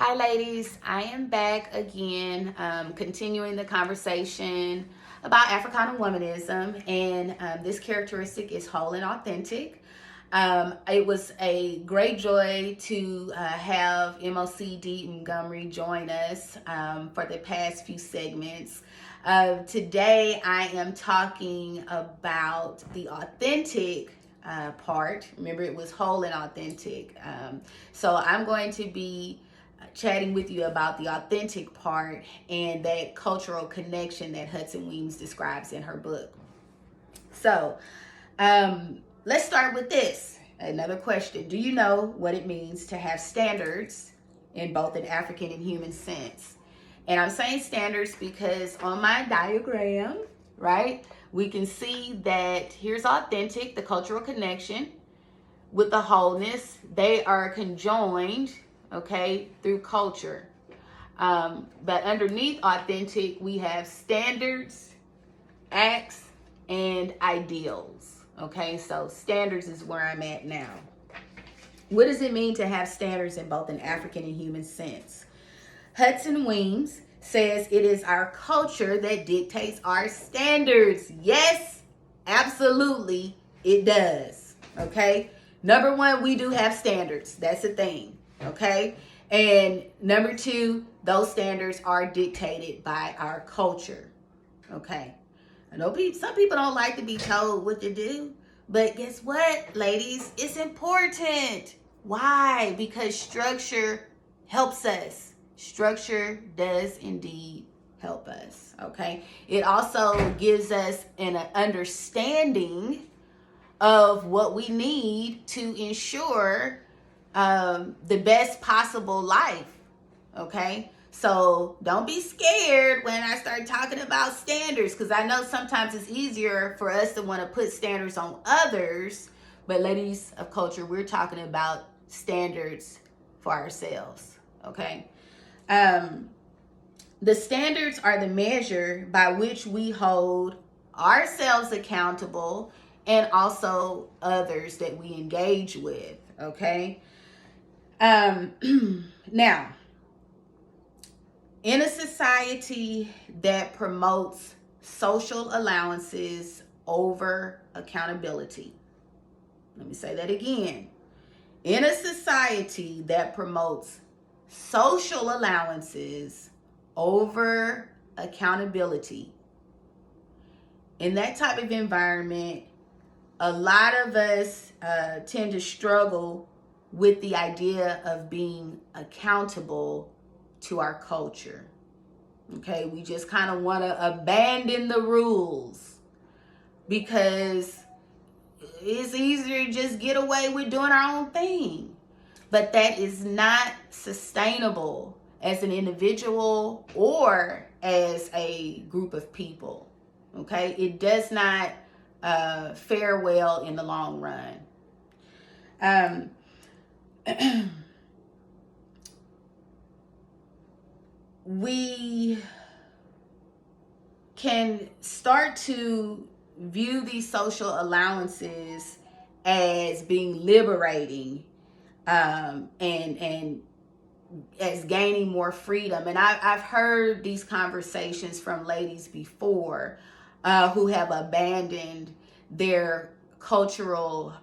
Hi ladies, I am back again, continuing the conversation about Africana Womanism, and this characteristic is whole and authentic. It was a great joy to have MOC DMgomery join us for the past few segments. Today I am talking about the authentic part. Remember, it was whole and authentic. So I'm going to be chatting with you about the authentic part and that cultural connection that Hudson-Weems describes in her book. So let's start with this. Another question. Do you know what it means to have standards in both an African and human sense? And I'm saying standards because on my diagram, right, we can see that here's authentic, the cultural connection, with the wholeness. They are conjoined, okay, through culture. But underneath authentic, we have standards, acts, and ideals. Okay, so standards is where I'm at now. What does it mean to have standards in both an African and human sense? Hudson-Weems says it is our culture that dictates our standards. Yes, absolutely, it does. Okay, number one, we do have standards. That's a thing. Okay, and number two, those standards are dictated by our culture. Okay, I know some people don't like to be told what to do, but guess what, ladies? It's important. Why? Because structure helps us. Structure does indeed help us, okay? It also gives us an understanding of what we need to ensure the best possible life, okay? So don't be scared when I start talking about standards, because I know sometimes it's easier for us to want to put standards on others, but ladies of culture, we're talking about standards for ourselves, okay? The standards are the measure by which we hold ourselves accountable and also others that we engage with, okay? Now, in a society that promotes social allowances over accountability, let me say that again. In a society that promotes social allowances over accountability, in that type of environment, a lot of us tend to struggle with the idea of being accountable to our culture. Okay, we just kind of want to abandon the rules because it's easier to just get away with doing our own thing. But that is not sustainable as an individual or as a group of people. Okay, it does not fare well in the long run. We can start to view these social allowances as being liberating and as gaining more freedom. And I've heard these conversations from ladies before who have abandoned their cultural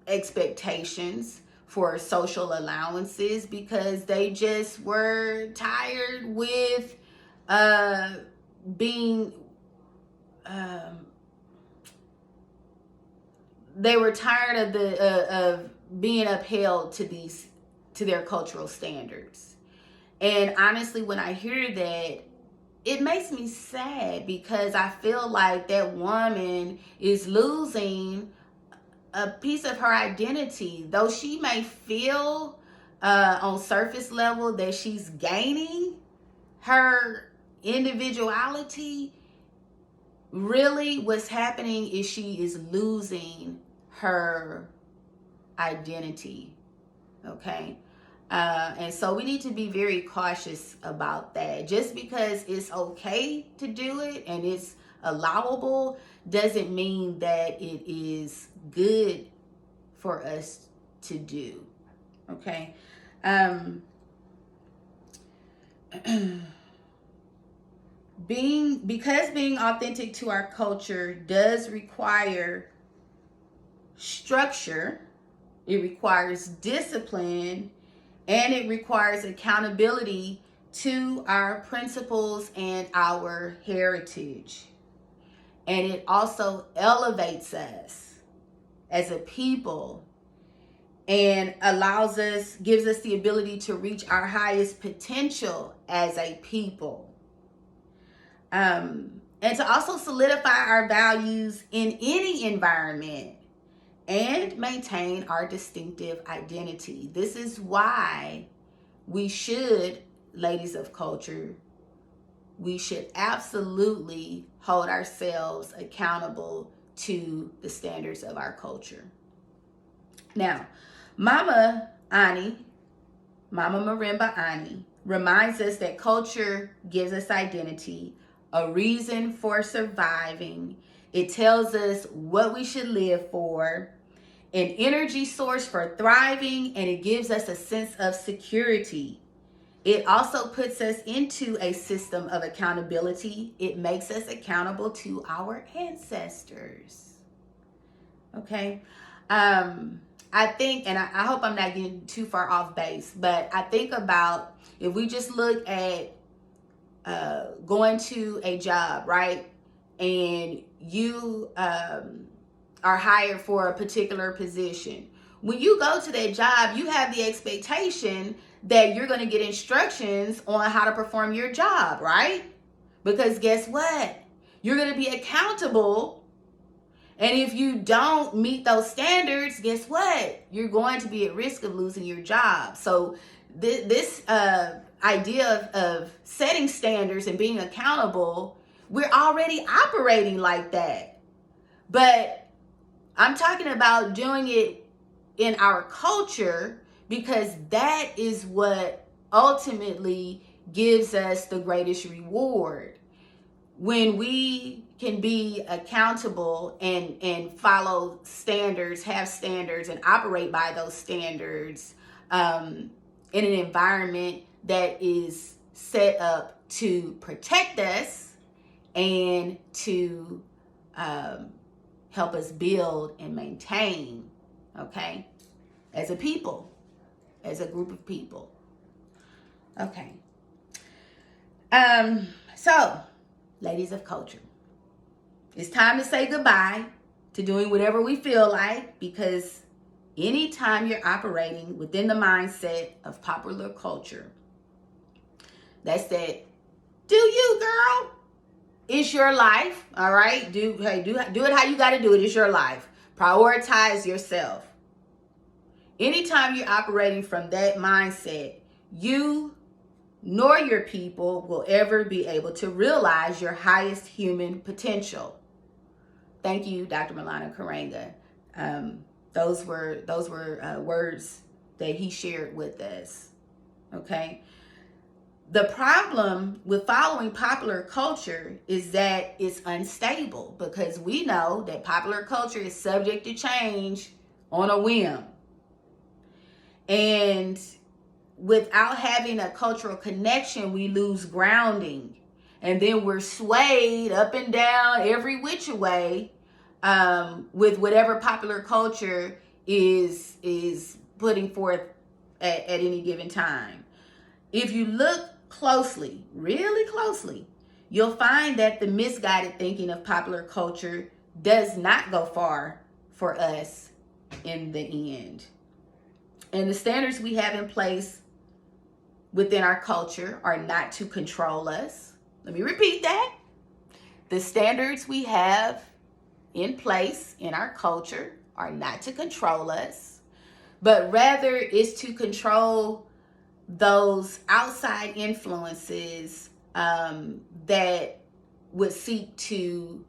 expectations for social allowances because they just were tired with being they were tired of being upheld to their cultural standards. And honestly, when I hear that, it makes me sad because I feel like that woman is losing a piece of her identity. Though she may feel on surface level that she's gaining her individuality, really what's happening is she is losing her identity, okay? And so we need to be very cautious about that. Just because it's okay to do it and it's allowable doesn't mean that it is good for us to do, okay? Um, being authentic to our culture does require structure, it requires discipline, and it requires accountability to our principles and our heritage. And it also elevates us as a people and gives us the ability to reach our highest potential as a people. And to also solidify our values in any environment and maintain our distinctive identity. This is why we should, ladies of culture, we should absolutely hold ourselves accountable to the standards of our culture. Now, Mama Marimba Ani, reminds us that culture gives us identity, a reason for surviving. It tells us what we should live for, an energy source for thriving, and it gives us a sense of security. It also puts us into a system of accountability. It makes us accountable to our ancestors. Okay? I think, and I hope I'm not getting too far off base, but I think about if we just look at going to a job, right? And you are hired for a particular position. When you go to that job, you have the expectation that you're going to get instructions on how to perform your job, right? Because guess what? You're going to be accountable. And if you don't meet those standards, guess what? You're going to be at risk of losing your job. So this idea of setting standards and being accountable, we're already operating like that. But I'm talking about doing it in our culture, because that is what ultimately gives us the greatest reward. When we can be accountable and follow standards, have standards, and operate by those standards in an environment that is set up to protect us and to help us build and maintain, okay, as a people, as a group of people. Okay. So, ladies of culture, it's time to say goodbye to doing whatever we feel like, because anytime you're operating within the mindset of popular culture, that's that, do you, girl? It's your life, all right? Do it how you got to do it. It's your life. Prioritize yourself. Anytime you're operating from that mindset, you nor your people will ever be able to realize your highest human potential. Thank you, Dr. Milana Karanga. Those were words that he shared with us. Okay. The problem with following popular culture is that it's unstable, because we know that popular culture is subject to change on a whim. And without having a cultural connection, we lose grounding. And then we're swayed up and down every which way with whatever popular culture is putting forth at any given time. If you look closely, really closely, you'll find that the misguided thinking of popular culture does not go far for us in the end. And the standards we have in place within our culture are not to control us. Let me repeat that. The standards we have in place in our culture are not to control us, but rather is to control those outside influences that would seek to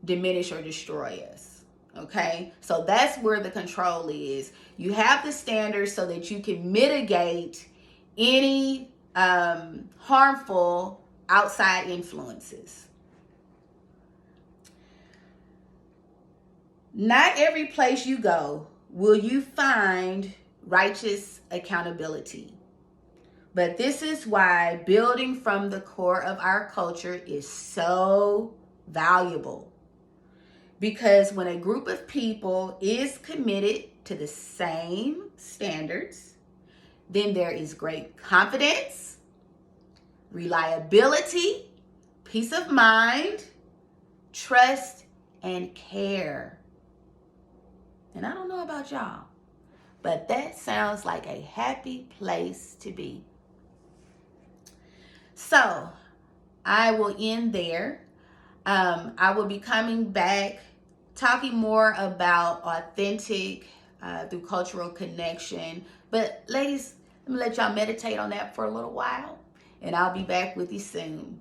diminish or destroy us. Okay, so that's where the control is. You have the standards so that you can mitigate any harmful outside influences. Not every place you go will you find righteous accountability. But this is why building from the core of our culture is so valuable. Because when a group of people is committed to the same standards, then there is great confidence, reliability, peace of mind, trust, and care. And I don't know about y'all, but that sounds like a happy place to be. So I will end there. I will be coming back talking more about authentic through cultural connection. But ladies, let me let y'all meditate on that for a little while, and I'll be back with you soon.